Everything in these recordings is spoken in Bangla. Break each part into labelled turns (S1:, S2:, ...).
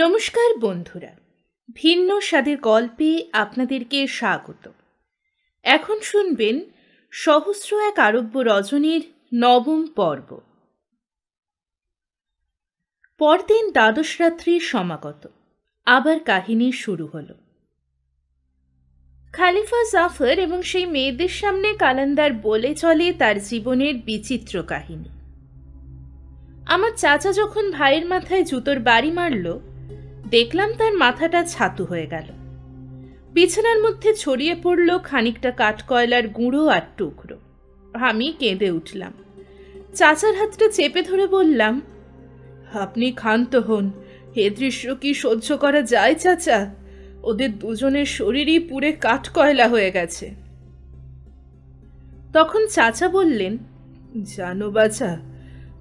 S1: নমস্কার বন্ধুরা, ভিন্ন স্বাদের গল্পে আপনাদেরকে স্বাগত। এখন শুনবেন সহস্র এক আরব্য রজনীর নবম পর্ব। পরদিন দ্বাদশ রাত্রির সমাগত, আবার কাহিনী শুরু হলো। খালিফা জাফর এবং সেই মেয়েদের সামনে কালান্দার বলে চলে তার জীবনের বিচিত্র কাহিনী। আমার চাচা যখন ভাইয়ের মাথায় জুতোর বাড়ি মারল, দেখলাম তার মাথাটা ছাতু হয়ে গেল। বিছানার মধ্যে ছড়িয়ে পড়ল খানিকটা কাঠকয়লার গুঁড়ো আর টুকরো। আমি কেঁদে উঠলাম। চাচার হাতটা চেপে ধরে বললাম, আপনি ক্ষান্ত হন, এ দৃশ্য কি সহ্য করা যায় চাচা? ওদের দুজনের শরীরই পুড়ে কাঠকয়লা হয়ে গেছে। তখন চাচা বললেন, জানো বাছা,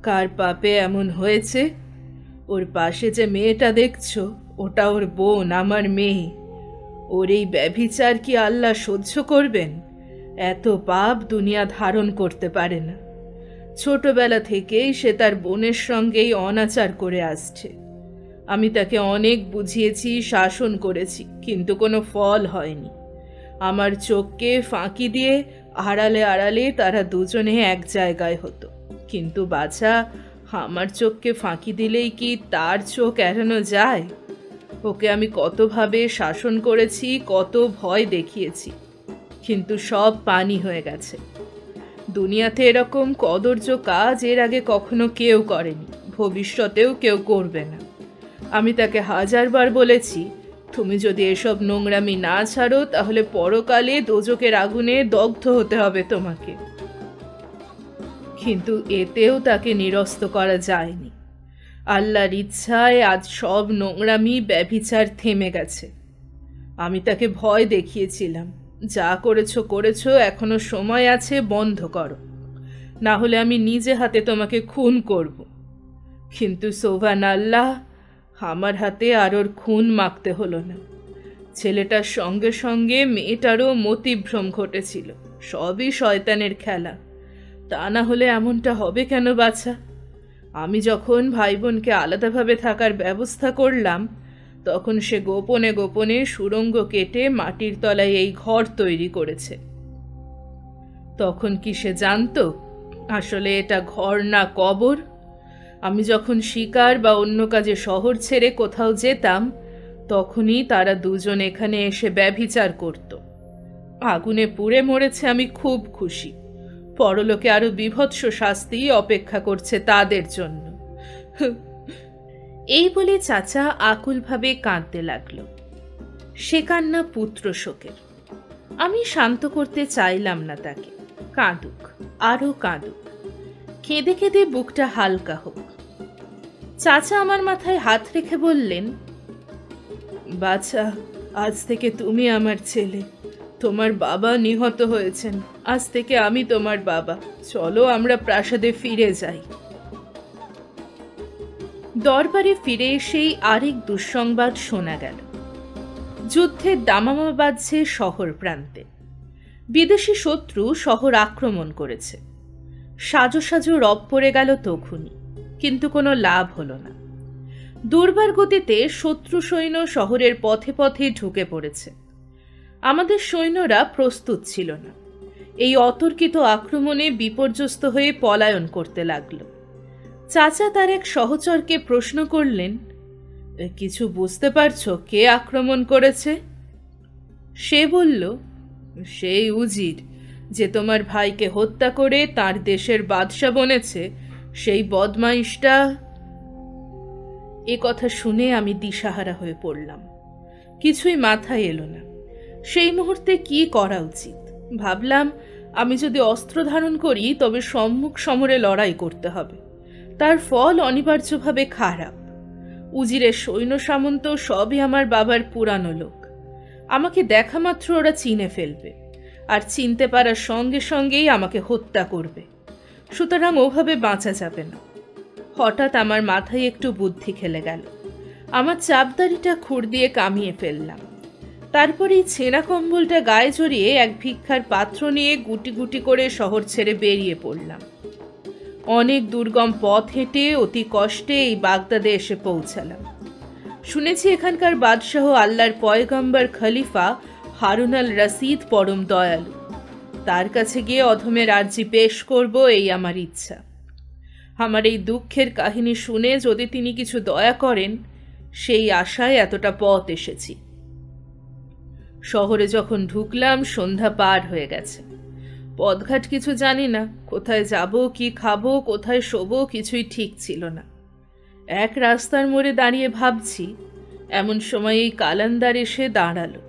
S1: কার পাপে এমন হয়েছে? ওর পাশে যে মেয়েটা দেখছো, ওটা ওর বোন, আমার মেয়ে। ওর এই ব্যভিচার কি আল্লাহ সহ্য করবেন? এত পাপ দুনিয়া ধারণ করতে পারে না। ছোটবেলা থেকেই সে তার বোনের সঙ্গেই অনাচার করে আসছে। আমি তাকে অনেক বুঝিয়েছি, শাসন করেছি, কিন্তু কোনো ফল হয়নি। আমার চোখকে ফাঁকি দিয়ে আড়ালে আড়ালে তারা দুজনে এক জায়গায় হতো। কিন্তু বাছা, আমার চোখকে ফাঁকি দিলেই কি তার চোখ এড়ানো যায়? ওকে আমি কতভাবে শাসন করেছি, কত ভয় দেখিয়েছি, কিন্তু সব পানি হয়ে গেছে। দুনিয়াতে এরকম কদর্য কাজ এর আগে কখনো কেউ করেনি, ভবিষ্যতেও কেউ করবে না। আমি তাকে 1000 বার বলেছি, তুমি যদি এসব নোংরামি না ছাড়ো তাহলে পরকালে দোজকের আগুনে দগ্ধ হতে হবে তোমাকে। কিন্তু এতেও তাকে নিরস্ত করা যায়নি। আল্লাহর ইচ্ছায় আজ সব নোংরামি ব্যভিচার থেমে গেছে। আমি তাকে ভয় দেখিয়েছিলাম, যা করেছো করেছো, এখনো সময় আছে, বন্ধ করো, না হলে আমি নিজে হাতে তোমাকে খুন করব। কিন্তু সোভান আল্লাহ, আমার হাতে আর ওর খুন মাখতে হলো না। ছেলেটার সঙ্গে সঙ্গে মেয়েটারও মতিভ্রম ঘটেছিল। সবই শয়তানের খেলা। তা না হলে এমনটা হবে কেন বাছা? আমি যখন ভাই বোনকে আলাদাভাবে থাকার ব্যবস্থা করলাম, তখন সে গোপনে গোপনে সুড়ঙ্গ কেটে মাটির তলায় এই ঘর তৈরি করেছে। তখন কি সে জানতো আসলে এটা ঘর না কবর? আমি যখন শিকার বা অন্য কাজে শহর ছেড়ে কোথাও যেতাম, তখনই তারা দুজন এখানে এসে ব্যভিচার করত। আগুনে পুড়ে মরেছে, আমি খুব খুশি। পরলোকে আরো বিভৎস শাস্তি অপেক্ষা করছে তাদের জন্য। এই বলে চাচা আকুলভাবে কাঁদতে লাগলো। সে কান্না পুত্র শোকের। আমি শান্ত করতে চাইলাম না তাকে। কাঁদুক, আরো কাঁদুক, কেঁদে কেঁদে বুকটা হালকা হোক। চাচা আমার মাথায় হাত রেখে বললেন, বাছা, আজ থেকে তুমি আমার ছেলে। তোমার বাবা নিহত হয়েছেন, আজ থেকে আমি তোমার বাবা। চলো আমরা প্রাসাদে ফিরে যাই। দরবারে ফিরে এসেই আরেক দুঃসংবাদ শোনা গেল। যুদ্ধের দামামা বাজছে শহর প্রান্তে। বিদেশি শত্রু শহর আক্রমণ করেছে। সাজো সাজো রব পড়ে গেল তখুনি, কিন্তু কোনো লাভ হলো না। দুর্বার গতিতে শত্রু সৈন্য শহরের পথে পথে ঢুকে পড়েছে। আমাদের সৈন্যরা প্রস্তুত ছিল না। এই অতর্কিত আক্রমণে বিপর্যস্ত হয়ে পলায়ন করতে লাগলো। চাচা তার এক সহচরকে প্রশ্ন করলেন, কিছু বুঝতে পারছো কে আক্রমণ করেছে? সে বলল, সেই উজির যে তোমার ভাইকে হত্যা করে তার দেশের বাদশা বনেছে, সেই বদমাইশটা। এ কথা শুনে আমি দিশাহারা হয়ে পড়লাম। কিছুই মাথায় এলো না। সেই মুহূর্তে কি করা উচিত? ভাবলাম, আমি যদি অস্ত্র ধারণ করি তবে সম্মুখ সমরে লড়াই করতে হবে। তার ফল অনিবার্যভাবে খারাপ। উজিরের সৈন্য সামন্ত সবই আমার বাবার পুরানো লোক। আমাকে দেখা মাত্র ওরা চিনে ফেলবে, আর চিনতে পারার সঙ্গে সঙ্গেই আমাকে হত্যা করবে। সুতরাং ওভাবে বাঁচা যাবে না। হঠাৎ আমার মাথায় একটু বুদ্ধি খেলে গেল। আমার চাপদারিটা খুর দিয়ে কামিয়ে ফেললাম। তারপরে ছেঁড়া কম্বলটা গায়ে জড়িয়ে এক ভিক্ষার পাত্র নিয়ে গুটি গুটি করে শহর ছেড়ে বেরিয়ে পড়লাম। অনেক দুর্গম পথ হেঁটে অতি কষ্টে এই বাগদাদে এসে পৌঁছালাম। শুনেছি এখানকার বাদশাহ আল্লাহর পয়গম্বর খলিফা হারুন আল রশিদ পরম দয়ালু। তার কাছে গিয়ে অধমের আর্জি পেশ করব, এই আমার ইচ্ছা। আমার এই দুঃখের কাহিনী শুনে যদি তিনি কিছু দয়া করেন, সেই আশায় এতটা পথ এসেছি। শহরে যখন ঢুকলাম সন্ধ্যা পার হয়ে গেছে। পথঘাট কিছু জানি না, কোথায় যাব, কি খাবো, কোথায় শোবো কিছুই ঠিক ছিল না। এক রাস্তার মোড়ে দাঁড়িয়ে ভাবছি, এমন সময় এই কালান্দার এসে দাঁড়ালো।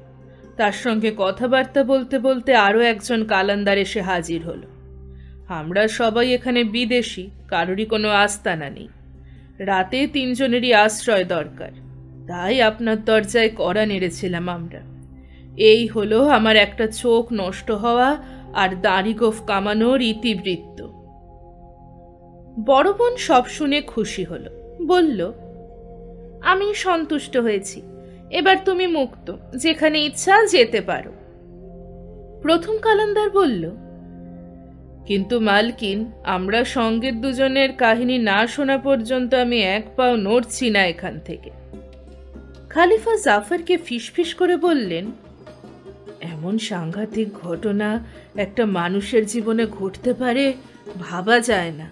S1: তার সঙ্গে কথাবার্তা বলতে বলতে আরও একজন কালান্দার এসে হাজির হলো। আমরা সবাই এখানে বিদেশি, কারোরই কোনো আস্তানা নেই। রাতে তিনজনেরই আশ্রয় দরকার, তাই আপনার দরজায় কড়া নেড়েছিলাম আমরা। এই হলো আমার একটা চোখ নষ্ট হওয়া আর দাড়িগোফ কামানোর ইতিবৃত্ত। বড় বোন সব শুনে খুশি হলো, বলল, আমি সন্তুষ্ট হয়েছি, এবার তুমি মুক্ত, যেখানে ইচ্ছা যেতে পারো। প্রথম কালান্দার বলল, কিন্তু মালকিন, আমরা সঙ্গের দুজনের কাহিনী না শোনা পর্যন্ত আমি এক পাও নড়ছি না এখান থেকে। খালিফা জাফরকে ফিসফিস করে বললেন, এমন সাংঘাতিক ঘটনা একটা মানুষের জীবনে ঘটতে পারে ভাবা যায় না।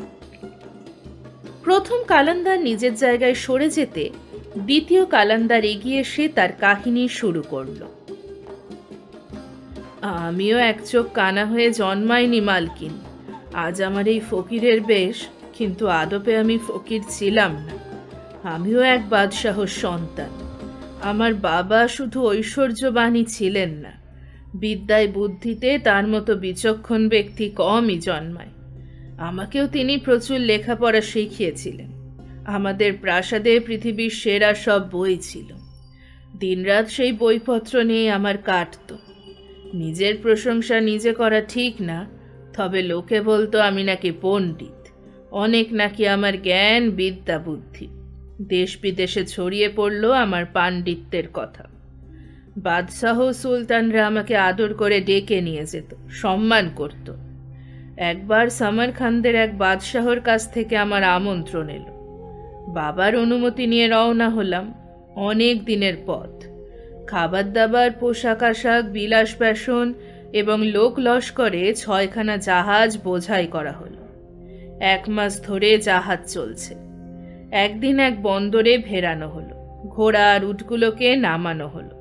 S1: প্রথম কালান্দার নিজের জায়গায় সরে যেতে দ্বিতীয় কালান্দার এগিয়ে এসে তার কাহিনী শুরু করল। আমিও এক চোখ কানা হয়ে জন্মাইনি মালকিন। আজ আমার এই ফকিরের বেশ, কিন্তু আদপে আমি ফকির ছিলাম না। আমিও এক বাদশাহর সন্তান। আমার বাবা শুধু ঐশ্বর্যবানই ছিলেন না, বিদ্যায় বুদ্ধিতে তার মতো বিচক্ষণ ব্যক্তি কমই জন্মায়। আমাকেও তিনি প্রচুর লেখাপড়া শিখিয়েছিলেন। আমাদের প্রাসাদে পৃথিবীর সেরা সব বই ছিল। দিনরাত সেই বইপত্র নিয়ে আমার কাটত। নিজের প্রশংসা নিজে করা ঠিক না, তবে লোকে বলতো আমি নাকি পণ্ডিত, অনেক নাকি আমার জ্ঞান বিদ্যা বুদ্ধি। দেশ বিদেশে ছড়িয়ে পড়ল আমার পাণ্ডিত্যের কথা। বাদশাহ সুলতানরা আমাকে আদর করে ডেকে নিয়ে যেত, সম্মান করত। একবার সামারখান্দের এক বাদশাহর কাছ থেকে আমার আমন্ত্রণ এলো। বাবার অনুমতি নিয়ে রওনা হলাম। অনেক দিনের পথ। খাবার দাবার, পোশাক আশাক, বিলাস ব্যাসন এবং লোক লস্করে 6খানা জাহাজ বোঝাই করা হলো। 1 মাস ধরে জাহাজ চলছে। একদিন এক বন্দরে ভেড়ানো হলো। ঘোড়া আর উটগুলোকে নামানো হলো।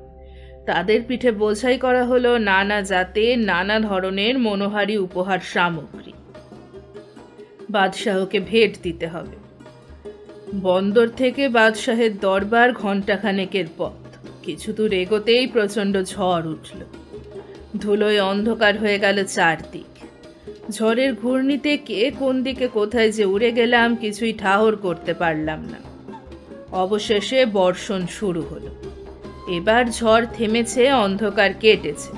S1: তাদের পিঠে বোঝাই করা হলো নানা জাতের নানা ধরনের মনোহারী উপহার সামগ্রী। বাদশাহকে ভেট দিতে হবে। বন্দর থেকে বাদশাহের দরবার ঘণ্টাখানেকের পথ। কিছু দূর এগোতেই প্রচণ্ড ঝড় উঠল। ধুলোয় অন্ধকার হয়ে গেল চারদিক। ঝড়ের ঘূর্ণিতে কে কোন দিকে কোথায় যে উড়ে গেলাম কিছুই ঠাহর করতে পারলাম না। অবশেষে বর্ষণ শুরু হলো। এবার ঝড় থেমেছে, অন্ধকার কেটেছে।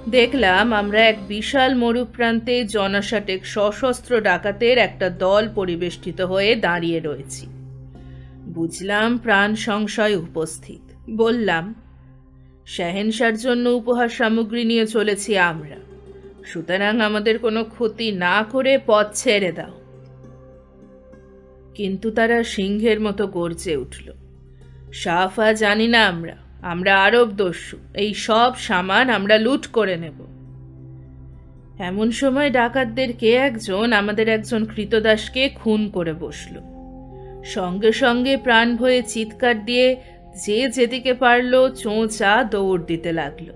S1: দেখলাম আমরা এক বিশাল মরুপ্রান্তে জনশাটেক সশস্ত্র ডাকাতের একটা দল পরিবেষ্টিত হয়ে দাঁড়িয়ে রয়েছি। বুঝলাম প্রাণ সংশয় উপস্থিত। বললাম, শাহেনশার জন্য উপহার সামগ্রী নিয়ে চলেছি আমরা, সুতরাং আমাদের কোনো ক্ষতি না করে পথ ছেড়ে দাও। কিন্তু তারা সিংহের মতো গর্জে উঠল, সাফা জানি না আমরা আরব দস্যু, এই সব সামান আমরা লুট করে নেব। এমন সময় ডাকাতদের কে একজন আমাদের একজন কৃতদাসকে খুন করে বসল। সঙ্গে সঙ্গে প্রাণ ভয়ে চিৎকার দিয়ে যে যেদিকে পারল চোঁচা দৌড় দিতে লাগলো।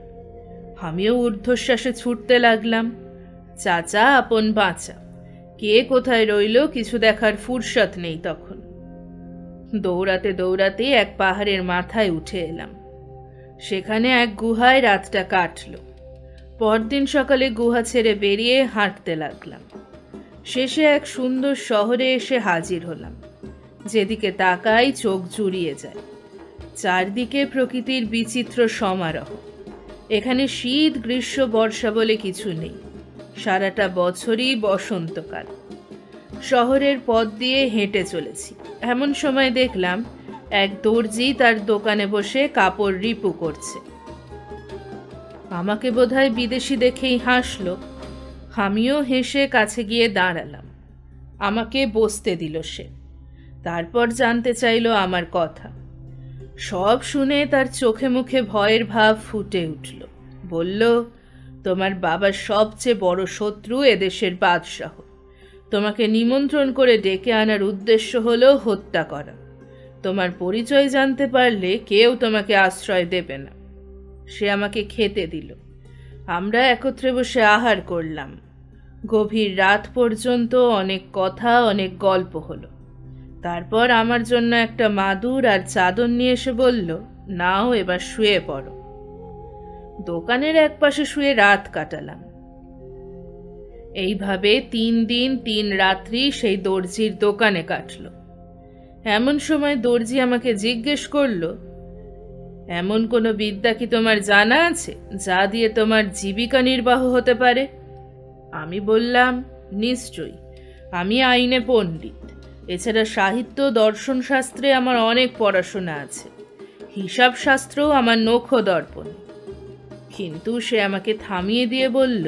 S1: আমিও ঊর্ধ্বশ্বাসে ছুটতে লাগলাম। চাচা আপন বাঁচা, কে কোথায় রইল কিছু দেখার ফুরসত নেই তখন। দৌড়াতে দৌড়াতে এক পাহাড়ের মাথায় উঠে এলাম। সেখানে এক গুহায় রাতটা কাটল। পরদিন সকালে গুহা ছেড়ে বেরিয়ে হাঁটতে লাগলাম। শেষে এক সুন্দর শহরে এসে হাজির হলাম। যেদিকে তাকাই চোখ জুড়িয়ে যায়। চারদিকে প্রকৃতির বিচিত্র সমারোহ। এখানে শীত, গ্রীষ্ম, বর্ষা বলে কিছু নেই। সারাটা বছরই বসন্তকাল। শহরের পথ দিয়ে হেঁটে চলেছি। এমন সময় দেখলাম এক দর্জি তার দোকানে বসে কাপড় রিপু করছে। আমাকে বোধহয় বিদেশি দেখেই হাসলো। আমিও হেসে কাছে গিয়ে দাঁড়ালাম। আমাকে বসতে দিল সে। তারপর জানতে চাইল আমার কথা। সব শুনে তার চোখে মুখে ভয়ের ভাব ফুটে উঠল। বলল, তোমার বাবার সবচেয়ে বড় শত্রু এদেশের বাদশাহ। তোমাকে নিমন্ত্রণ করে ডেকে আনার উদ্দেশ্য হলো হত্যা করা। তোমার পরিচয় জানতে পারলে কেউ তোমাকে আশ্রয় দেবে না। সে আমাকে খেতে দিল। আমরা একত্রে বসে আহার করলাম। গভীর রাত পর্যন্ত অনেক কথা, অনেক গল্প হলো। তারপর আমার জন্য একটা মাদুর আর চাদর নিয়ে এসে বলল, নাও এবার শুয়ে পড়ো। দোকানের একপাশে শুয়ে রাত কাটালাম। এইভাবে 3 দিন 3 রাত্রি সেই দর্জির দোকানে কাটল। এমন সময় দর্জি আমাকে জিজ্ঞেস করল, এমন কোনো বিদ্যা কি তোমার জানা আছে যা দিয়ে তোমার জীবিকা নির্বাহ হতে পারে? আমি বললাম, নিশ্চয়ই, আমি আইনে পণ্ডিত। এছাড়া সাহিত্য দর্শন শাস্ত্রে আমার অনেক পড়াশোনা আছে। হিসাব শাস্ত্রও আমার নখো দর্পণ। কিন্তু সে আমাকে থামিয়ে দিয়ে বলল,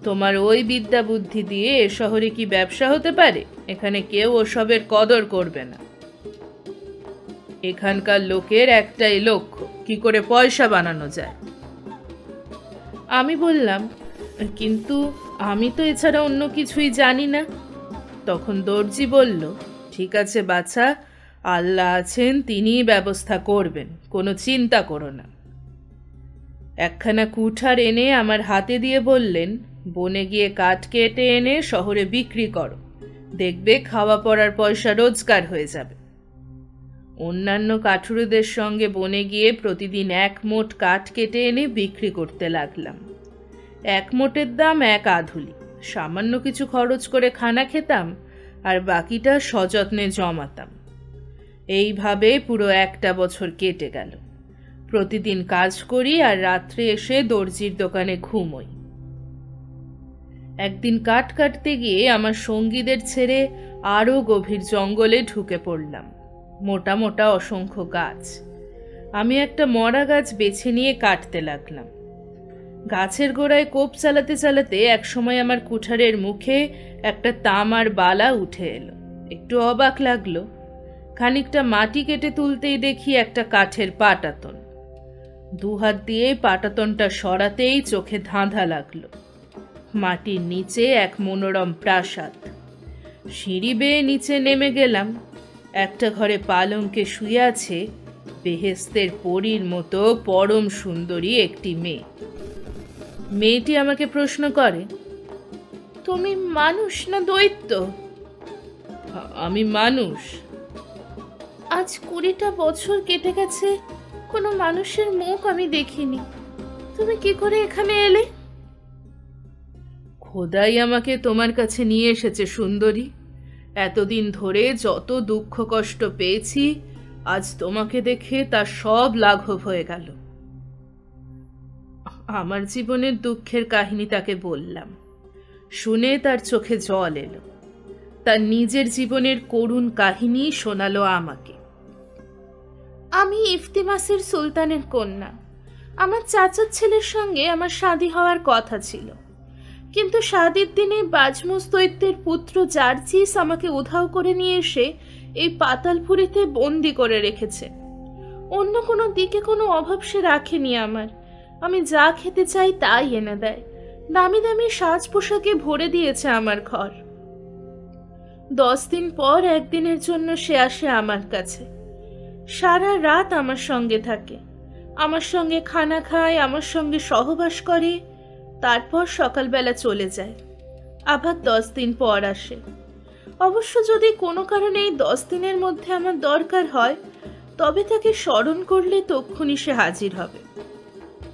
S1: তোমার ওই বিদ্যা বুদ্ধি দিয়ে এ শহরে কি ব্যবসা হতে পারে? এখানে কেউ ওসবের কদর করবে না। এখানকার লোকের একটাই লক্ষ্য, কি করে পয়সা বানানো যায়। আমি বললাম, কিন্তু আমি তো এছাড়া অন্য কিছুই জানি না। তখন দর্জি বলল, ঠিক আছে বাছা, আল্লাহ আছেন, তিনিই ব্যবস্থা করবেন, কোনো চিন্তা করো না। একখানা কুঠার এনে আমার হাতে দিয়ে বললেন, বনে গিয়ে কাঠ কেটে এনে শহরে বিক্রি করো, দেখবে খাওয়া পড়ার পয়সা রোজগার হয়ে যাবে। অন্যান্য কাঠুরেদের সঙ্গে বনে গিয়ে প্রতিদিন 1 মোট কাঠ কেটে এনে বিক্রি করতে লাগলাম। 1 মোটের দাম 1 আধুলি। সামান্য কিছু খরচ করে খানা খেতাম আর বাকিটা সযত্নে জমাতাম। এইভাবে পুরো 1টা বছর কেটে গেল। প্রতিদিন কাজ করি আর রাত্রে এসে দর্জির দোকানে ঘুমোই। একদিন কাঠ কাটতে গিয়ে আমার সঙ্গীদের ছেড়ে আরো গভীর জঙ্গলে ঢুকে পড়লাম। মোটা মোটা অসংখ্য গাছ। আমি একটা মরা গাছ বেছে নিয়ে কাটতে লাগলাম। গাছের গোড়ায় কোপ চালাতে চালাতে একসময় আমার কুঠারের মুখে একটা তামার বালা উঠে এলো। একটু অবাক লাগলো। খানিকটা মাটি কেটে তুলতেই দেখি একটা কাঠের পাটাতন। 2 হাত দিয়ে পাটাতনটা সরাতেই চোখে ধাঁধা লাগলো। মাটির নিচে এক মনোরম প্রাসাদ। সিঁড়ি বেয়ে নিচে নেমে গেলাম। একটা ঘরে পালঙ্কে শুয়ে আছে বেহেশতের পরীর মতো পরম সুন্দরী একটি মেয়ে। মেয়েটি আমাকে প্রশ্ন করে, তুমি মানুষ না দৈত্য? আমি মানুষ। আজ 20টা বছর কেটে গেছে, কোনো মানুষের মুখ আমি দেখিনি। তুমি কি করে এখানে এলে? খোদাই আমাকে তোমার কাছে নিয়ে এসেছে সুন্দরী। এতদিন ধরে যত দুঃখ কষ্ট পেয়েছি, আজ তোমাকে দেখে তার সব লাঘব হয়ে গেল। আমার জীবনের দুঃখের কাহিনী তাকে বললাম। শুনে তার চোখে জল এলো। তার নিজের জীবনের করুণ কাহিনী শোনালো আমাকে। আমি ইফতিমাসের সুলতানের কন্যা। আমার চাচার ছেলের সঙ্গে আমার শাদী হওয়ার কথা ছিল, কিন্তু শাদীর দিনে বাজমুস দৈত্যের পুত্র জার্জিস আমাকে উধাও করে নিয়ে এসে এই পাতালপুরীতে বন্দি করে রেখেছে। অন্য কোনো দিকে কোনো অভাব সে রাখেনি আমার। আমি যা খেতে চাই তাই এনে দেয়। দামি দামি সাজ পোশাকে ভরে দিয়েছে আমার ঘর। 10 দিন পর একদিনের জন্য সে আসে আমার কাছে। সারা রাত আমার সঙ্গে থাকে, আমার সঙ্গে খানা খায়, আমার সঙ্গে সহবাস করে, তারপর সকালবেলা চলে যায়। আবার 10 দিন পর আসে। অবশ্য যদি কোনো কারণে এই 10 দিনের মধ্যে আমার দরকার হয়, তবে তাকে স্মরণ করলে তক্ষুনি সে হাজির হবে।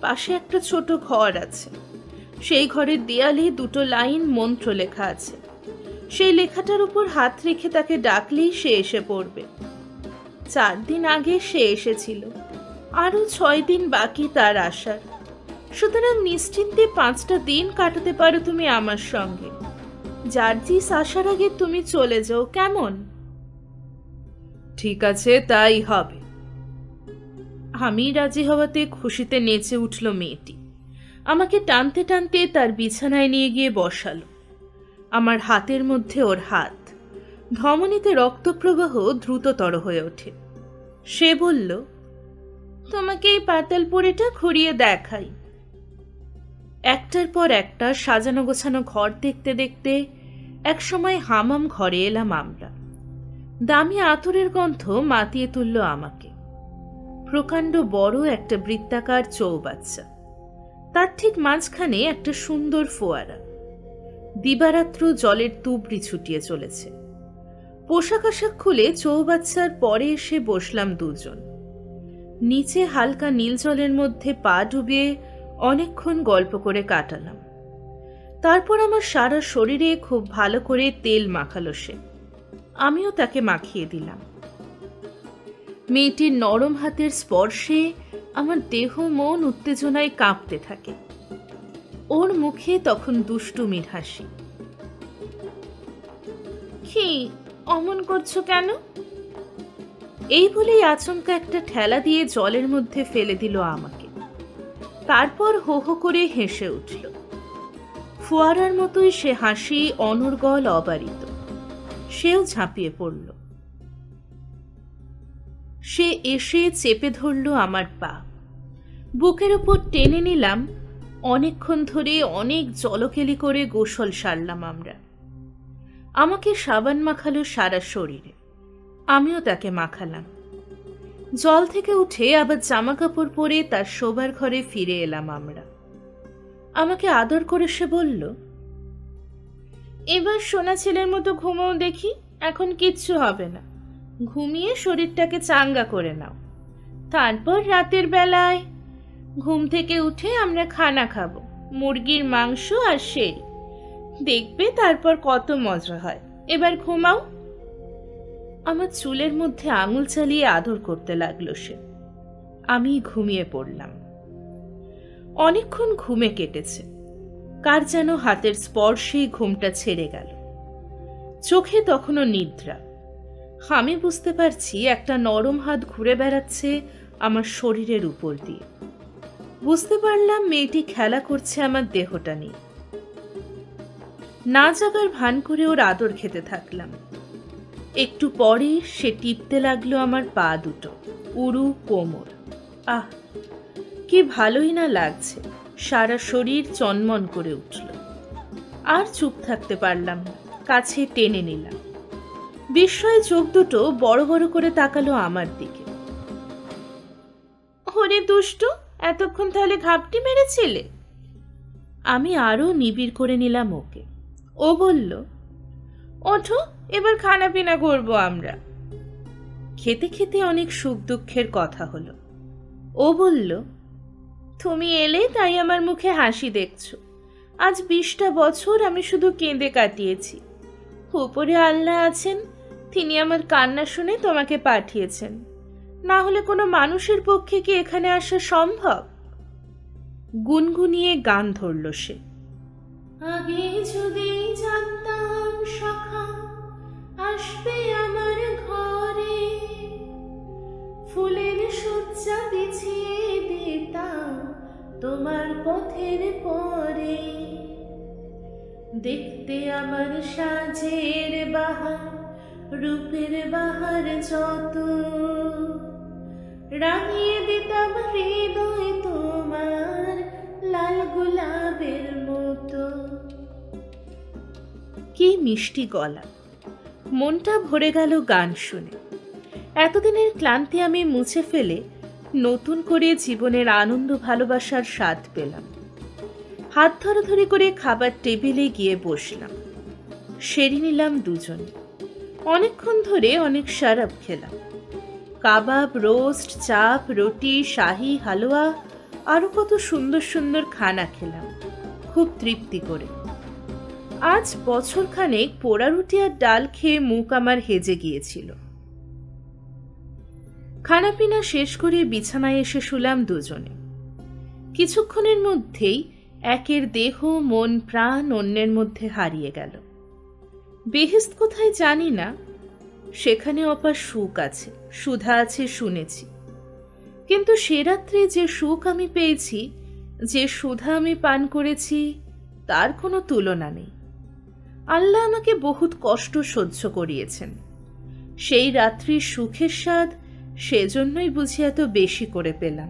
S1: পাশে একটা ছোট ঘর আছে। সেই ঘরের দেয়ালে 2টো লাইন মন্ত্র লেখা আছে। সেই লেখাটার উপর হাত রেখে তাকে ডাকলেই সে এসে পড়বে। 4 দিন আগে সে এসেছিল, আরো 6 দিন বাকি তার আসার। সুতরাং নিশ্চিন্তে 5টা দিন কাটাতে পারো তুমি আমার সঙ্গে। জার্জিস আসার আগে তুমি চলে যাও, কেমন? ঠিক আছে, তাই হবে। আমি রাজি হওয়াতে খুশিতে নেচে উঠল মেয়েটি। আমাকে টানতে টানতে তার বিছানায় নিয়ে গিয়ে বসালো। আমার হাতের মধ্যে ওর হাত। ধমনীতে রক্তপ্রবাহ দ্রুততর হয়ে ওঠে। সে বলল, তোমাকে এই পাতালপুরিটা ঘুরিয়ে দেখাই। একটার পর একটা সাজানো গোছানো ঘর দেখতে দেখতে একসময় হামাম ঘরে এলাম আমরা। দামি আতরের গন্ধ মাতিয়ে তুলল আমাকে। প্রকাণ্ড বড় একটা বৃত্তাকার চৌবাচ্চা, তার ঠিক মাঝখানে একটা সুন্দর ফোয়ারা। দিবারাত্র জলের তুবড়ি ছুটিয়ে চলেছে। পোশাক আশাক খুলে চৌবাচ্চার পরে এসে বসলাম দুজন। নিচে হালকা নীল জলের মধ্যে পা ডুবিয়ে অনেকক্ষণ গল্প করে কাটালাম। তারপর আমার সারা শরীরে খুব ভালো করে তেল মাখালো সে। আমিও তাকে মাখিয়ে দিলাম। মেয়েটির নরম হাতের স্পর্শে আমার দেহ মন উত্তেজনায় কাঁপতে থাকে। ওর মুখে তখন দুষ্টুমির হাসি। কি অমন করছো কেন? এই বলেই আচমকা একটা ঠেলা দিয়ে জলের মধ্যে ফেলে দিল আমাকে। তারপর হো হো করে হেসে উঠল। ফোয়ারার মতোই সে হাসি অনর্গল অবারিত। সেও ঝাঁপিয়ে পড়ল। সে এসে চেপে ধরল আমার পা। বুকের উপর টেনে নিলাম। অনেকক্ষণ ধরে অনেক জলকেলি করে গোসল সারলাম আমরা। আমাকে সাবান মাখালো সারা শরীরে। আমিও তাকে মাখালাম। জল থেকে উঠে আবার জামা কাপড় পরে তার শোবার ঘরে ফিরে এলাম আমরা। আমাকে আদর করে সে বলল, এবার সোনা ছেলের মতো ঘুমাও দেখি, এখন কিচ্ছু হবে না। ঘুমিয়ে শরীরটাকে চাঙ্গা করে নাও। তারপর রাতের বেলায় ঘুম থেকে উঠে আমরা খানা খাবো, মুরগির মাংস আর সেই। দেখবে তারপর কত মজা হয়। এবার ঘুমাও। আমার চুলের মধ্যে আঙুল চালিয়ে আদর করতে লাগলো সে। আমি ঘুমিয়ে পড়লাম। অনেকক্ষণ ঘুমে কেটেছে। কার যেন হাতের স্পর্শেই ঘুমটা ছেড়ে গেল। চোখে তখনও নিদ্রা। আমি বুঝতে পারছি একটা নরম হাত ঘুরে বেড়াচ্ছে আমার শরীরের উপর দিয়ে। বুঝতে পারলাম মেয়েটি খেলা করছে আমার দেহটা নিয়ে। না জাগার ভান করে ওর আদর খেতে থাকলাম। একটু পরে সে টিপতে লাগলো আমার পা দুটো, উরু, কোমর। আহ, কি ভালোই না লাগছে। সারা শরীর চনমন করে উঠল। আর চুপ থাকতে পারলাম না। কাছে টেনে নিলাম। বিস্ময়ে চোখ দুটো বড় বড় করে তাকালো আমার দিকে। ওরে দুষ্টু, এতক্ষণ তাহলে ঘাপটি মেরেছিলে? আমি আরো নিবিড় করে নিলাম ওকে। ও বলল, ওঠো, এবার খানা পিনা করবো আমরা। খেতে খেতে অনেক সুখ দুঃখের কথা হলো। ও বলল, তুমি এলে তাই আমার মুখে হাসি দেখছো। আজ 20টা বছর আমি শুধু কেঁদে কাটিয়েছি। উপরে আল্লাহ আছেন, তিনি আমার কান্না শুনে তোমাকে পাঠিয়েছেন। না হলে কোনো মানুষের পক্ষে কি এখানে আসা সম্ভব? গুনগুনিয়ে গান ধরল সে। আগে যদি জানতাম সখা আসবে আমার ঘরে, ফুলের শয্যা বিছিয়ে দিতাম তোমার পথের পরে। দেখতে আমার সাজের বাহার, রূপের বাহার যত, রাঙিয়ে দিতাম হৃদয় তোমার লাল গোলাপের মতো। কি মিষ্টি গলা! মনটা ভরে গেল গান শুনে। এতদিনের ক্লান্তি আমি মুছে ফেলে নতুন করে জীবনের আনন্দ ভালোবাসার স্বাদ পেলাম। হাত ধরাধরি করে খাবার টেবিলে গিয়ে বসলাম। সেরে নিলাম দুজনে। অনেকক্ষণ ধরে অনেক শরাব খেলাম। কাবাব, রোস্ট, চাপ, রুটি, শাহি, হালুয়া, আরো কত সুন্দর সুন্দর খানা খেলাম খুব তৃপ্তি করে। আজ বছরখানেক পোড়া রুটি আর ডাল খেয়ে মুখ আমার হেজে গিয়েছিল। খানাপিনা শেষ করে বিছানায় এসে শুলাম দুজনে। কিছুক্ষণের মধ্যেই একের দেহ মন প্রাণ অন্যের মধ্যে হারিয়ে গেল। বেহেশত কোথায় জানি না, সেখানে অপার সুখ আছে, সুধা আছে শুনেছি। কিন্তু সে রাত্রে যে সুখ আমি পেয়েছি, যে সুধা আমি পান করেছি, তার কোনো তুলনা নেই। আল্লাহ আমাকে বহুত কষ্ট সহ্য করিয়েছেন। সেই রাত্রির সুখের স্বাদ সেজন্যই বুঝি এত বেশি করে পেলাম।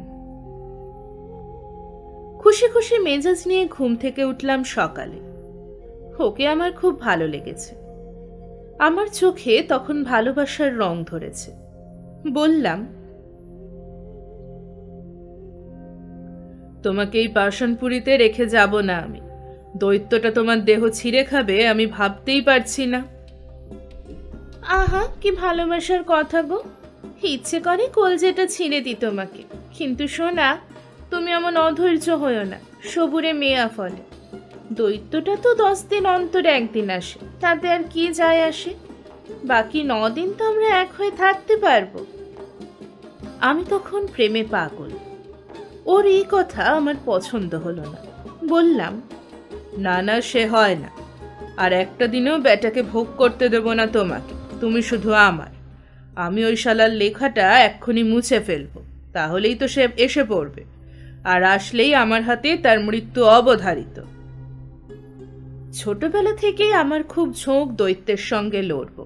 S1: খুশি খুশি মেজাজ নিয়ে ঘুম থেকে উঠলাম সকালে। ওকে আমার খুব ভালো লেগেছে। আমার চোখে তখন ভালোবাসার রং ধরেছে। বললাম, তোমাকে এই পাষাণপুরীতে রেখে যাব না আমি। দৈত্যটা তোমার দেহ ছিঁড়ে খাবে আমি ভাবতেই পারছি না। আহা, কি ভালোবাসার কথা গো! ইচ্ছে করে কলজেটা ছিঁড়ে দিই তোমাকে, কিন্তু সোনা, তুমি এমন অধৈর্য হইও না। সবুরে মেয়া ফলে। দৈত্যটা তো 10 দিন অন্তর একদিন আসে, তাতে আর কি যায় আসে? বাকি 9 দিন তো আমরা এক হয়ে থাকতে পারবো। আমি তখন প্রেমে পাগল। ওর এই কথা আমার পছন্দ হলো না। বললাম, না না, সে হয় না। আর একটা দিনেও বেটাকে ভোগ করতে দেব না তোমাকে। তুমি শুধু আমার। আমি ওই শালার লেখাটা এক্ষুনি মুছে ফেলবো, তাহলেই তো সে এসে পড়বে। আর আসলেই আমার হাতে তার মৃত্যু অবধারিত। ছোটবেলা থেকেই আমার খুব ঝোঁক দৈত্যের সঙ্গে লড়ব।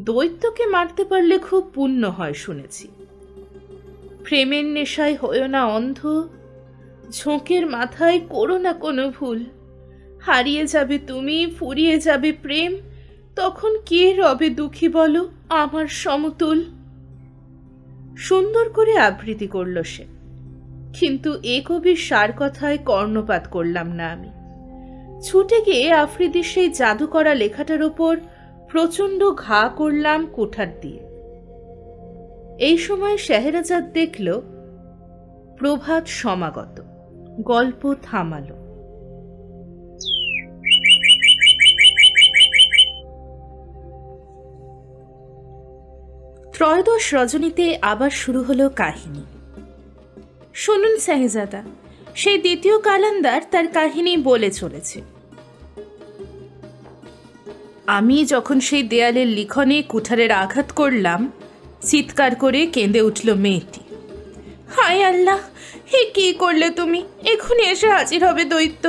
S1: দৈত্যকে মারতে পারলে খুব পুণ্য হয় শুনেছি। প্রেমের নেশায় হয়ো না অন্ধ, ঝোঁকের মাথায় করো না কোনো ভুল। হারিয়ে যাবে তুমি, ফুরিয়ে যাবে প্রেম, তখন কে রবে দুঃখী বলো আমার সমতুল। সুন্দর করে আবৃত্তি করল সে, কিন্তু এ কবির সার কথায় কর্ণপাত করলাম না আমি। ছুটে গিয়ে আফ্রিদির সেই জাদু করা লেখাটার ওপর প্রচণ্ড ঘা করলাম কুঠার দিয়ে। এই সময় শেহরাজাদ দেখল প্রভাত সমাগত, গল্প থামালো। ত্রয়োদশ রজনীতে আবার শুরু হলো কাহিনী। শুনুন শাহজাদা, সেই দ্বিতীয় কালান্দার তার কাহিনী বলে চলেছে। আমি যখন সেই দেয়ালের লিখনে কুঠারের আঘাত করলাম, চিৎকার করে কেঁদে উঠল মেয়েটি। হায় আল্লাহ, হে কি করলে তুমি! এখনই এসে হাজির হবে দৈত্য,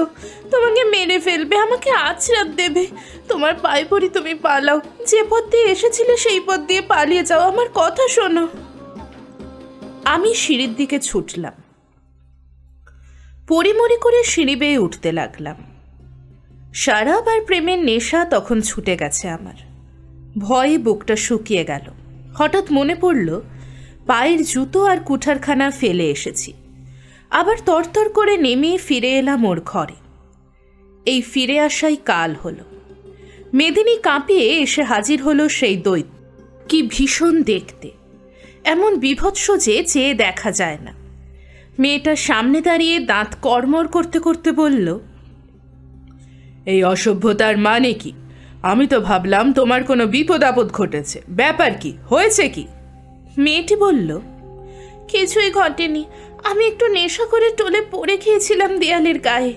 S1: তোমাকে মেরে ফেলবে, আমাকে আছড়াপ দেবে। তোমার পায়ে পড়ি, তুমি পালাও। যে পথ দিয়ে এসেছিলে সেই পথ দিয়ে পালিয়ে যাও, আমার কথা শোনো। আমি সিঁড়ির দিকে ছুটলাম। পরিমরি করে সিঁড়ি বেয়ে উঠতে লাগলাম। সারাব আর প্রেমের নেশা তখন ছুটে গেছে আমার। ভয়ে বুকটা শুকিয়ে গেল। হঠাৎ মনে পড়ল পায়ের জুতো আর কুঠারখানা ফেলে এসেছি। আবার তরতর করে নেমে ফিরে এলাম ওর ঘরে। এই ফিরে আসাই কাল হলো। মেদিনী কাঁপিয়ে এসে হাজির হলো সেই দৈত্য। কি ভীষণ দেখতে! এমন বিভৎস যে চেয়ে দেখা যায় না। মেয়েটার সামনে দাঁড়িয়ে দাঁত কড়মড় করতে করতে বলল, এই অসভ্যতার মানে কি? আমি তো ভাবলাম তোমার কোনো বিপদ আপদ ঘটেছে। ব্যাপার কি, হয়েছে কি? মেয়েটি বলল, কিছুই ঘটেনি, আমি একটু নেশা করে টলে পড়ে গিয়েছিলাম দেয়ালের গায়ে।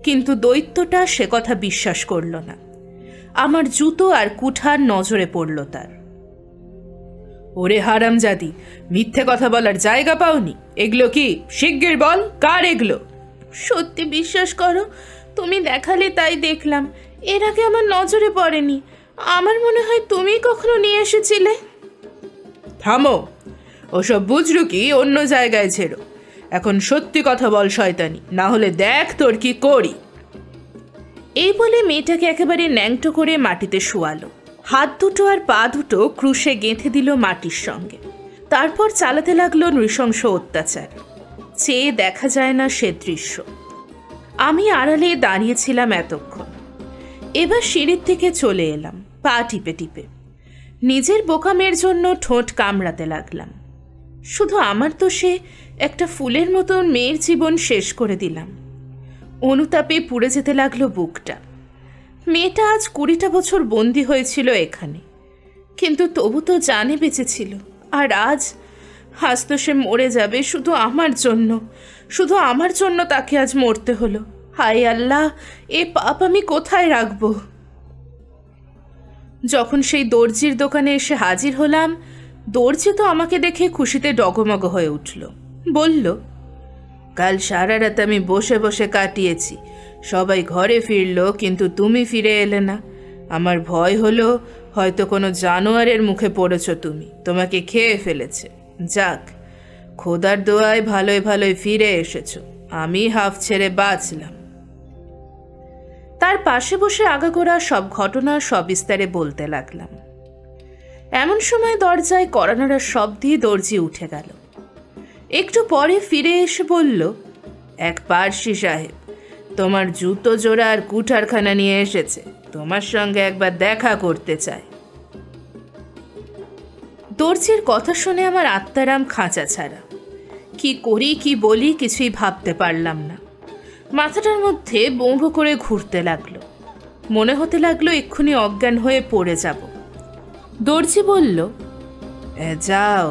S1: কিন্তু দৈত্যটা সে কথা বিশ্বাস করল না। আমার জুতো আর কুঠার নজরে পড়ল তার। ওরে হারামজাদি, মিথ্যে কথা বলার জায়গা পাওনি? এগুলো কি? শিগগির বল, কার এগুলো? সত্যি বিশ্বাস করো, তুমি দেখালে তাই দেখলাম। এর আগে আমার নজরে পড়েনি। আমার মনে হয় তুমি কখনো নিয়ে এসেছিলে। থামো, ওসব বুঝরু কি অন্য জায়গায় ছেড়ো। এখন সত্যি কথা বল শয়তানি, না হলে দেখ তোর কি করি। এই বলে মেয়েটাকে একেবারে ন্যাংটো করে মাটিতে শোয়ালো। হাত দুটো আর পা দুটো ক্রুশে গেঁথে দিল মাটির সঙ্গে। তারপর চালাতে লাগলো নৃশংস অত্যাচার। চেয়ে দেখা যায় না সে দৃশ্য। আমি আড়ালে দাঁড়িয়েছিলাম এতক্ষণ। এবার সিঁড়ির থেকে চলে এলাম পা টিপে টিপে। নিজের বোকামের জন্য ঠোঁট কামড়াতে লাগলাম। শুধু আমার তো সে একটা ফুলের মতন মেয়ের জীবন শেষ করে দিলাম। অনুতাপে পুড়ে যেতে লাগলো বুকটা। মেয়েটা আজ 20টা বছর বন্দী হয়েছিল এখানে, কিন্তু তবু তো জানে বেঁচেছিল। আর আজ তো সে মরে যাবে শুধু আমার জন্য। শুধু আমার জন্য তাকে আজ মরতে হলো। হায় আল্লাহ, এ পাপ আমি কোথায় রাখবো? যখন সেই দর্জির দোকানে এসে হাজির হলাম, দর্জি তো আমাকে দেখে খুশিতে ডগমগ হয়ে উঠল। বলল, কাল সারা রাত আমি বসে বসে কাটিয়েছি। সবাই ঘরে ফিরল, কিন্তু তুমি ফিরে এলে না। আমার ভয় হলো হয়তো কোনো জানোয়ারের মুখে পড়েছ তুমি, তোমাকে খেয়ে ফেলেছে। যাক, খোদার দোয়ায় ভালোই ভালোই ফিরে এসেছো, আমি হাফ ছেড়ে বাঁচলাম। তার পাশে বসে আগাগোড়া সব ঘটনা সবিস্তারে বলতে লাগলাম। এমন সময় দরজায় কড়া নাড়ার শব্দে দর্জি উঠে গেল। একটু পরে ফিরে এসে বলল, এক পার্সি সাহেব তোমার জুতো জোড়া আর কুঠারখানা নিয়ে এসেছে, তোমার সঙ্গে একবার দেখা করতে চায়। দর্জির কথা শুনে আমার আত্মারাম খাঁচা ছাড়া। কি করি কি বলি কিছুই ভাবতে পারলাম না। মাথাটার মধ্যে বৌভ করে ঘুরতে লাগলো। মনে হতে লাগলো এক্ষুনি অজ্ঞান হয়ে পড়ে যাব। দর্জি বলল, যাও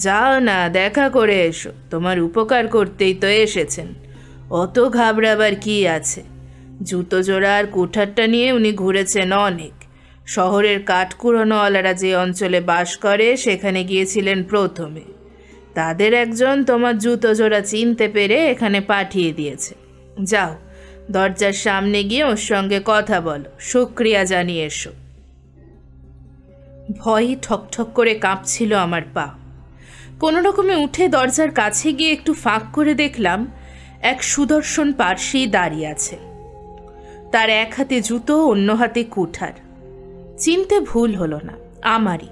S1: যাও না, দেখা করে এসো, তোমার উপকার করতেই তো এসেছেন, অত ঘাবড়াবার কি আছে। জুতো জোড়া আর কুঠারটা নিয়ে উনি ঘুরেছেন অনেক। শহরের কাঠকুড়োনোওয়ালারা যে অঞ্চলে বাস করে সেখানে গিয়েছিলেন প্রথমে। তাদের একজন তোমার জুতো জোড়া চিনতে পেরে এখানে পাঠিয়ে দিয়েছে। যাও, দরজার সামনে গিয়ে ওর সঙ্গে কথা বলো, শুকরিয়া জানিয়ে এসো। ভয়ে ঠকঠক করে কাঁপছিল আমার পা। কোনো রকমে উঠে দরজার কাছে গিয়ে একটু ফাঁক করে দেখলাম এক সুদর্শন পার্সি দাঁড়িয়ে আছে। তার এক হাতে জুতো, অন্য হাতে কুঠার। চিনতে ভুল হলো না, আমারই।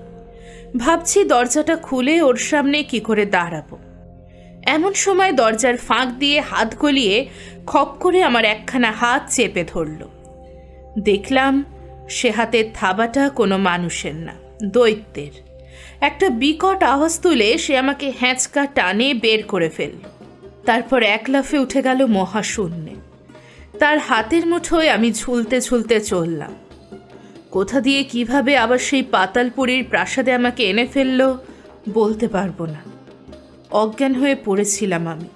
S1: ভাবছি দরজাটা খুলে ওর সামনে কি করে দাঁড়াবো। এমন সময় দরজার ফাঁক দিয়ে হাত গলিয়ে খপ করে আমার একখানা হাত চেপে ধরল। দেখলাম সে হাতের থাবাটা কোনো মানুষের না, দৈত্যের। একটা বিকট আওয়াজ তুলে সে আমাকে হ্যাঁচকা টানে বের করে ফেলল। তারপর এক লাফে উঠে গেল মহাশূন্যে। তার হাতের মুঠোয় আমি ঝুলতে ঝুলতে চললাম। কোথা দিয়ে কিভাবে আবার সেই পাতালপুরীর প্রাসাদে আমাকে এনে ফেলল বলতে পারবো না। অজ্ঞান হয়ে পড়েছিলাম আমি।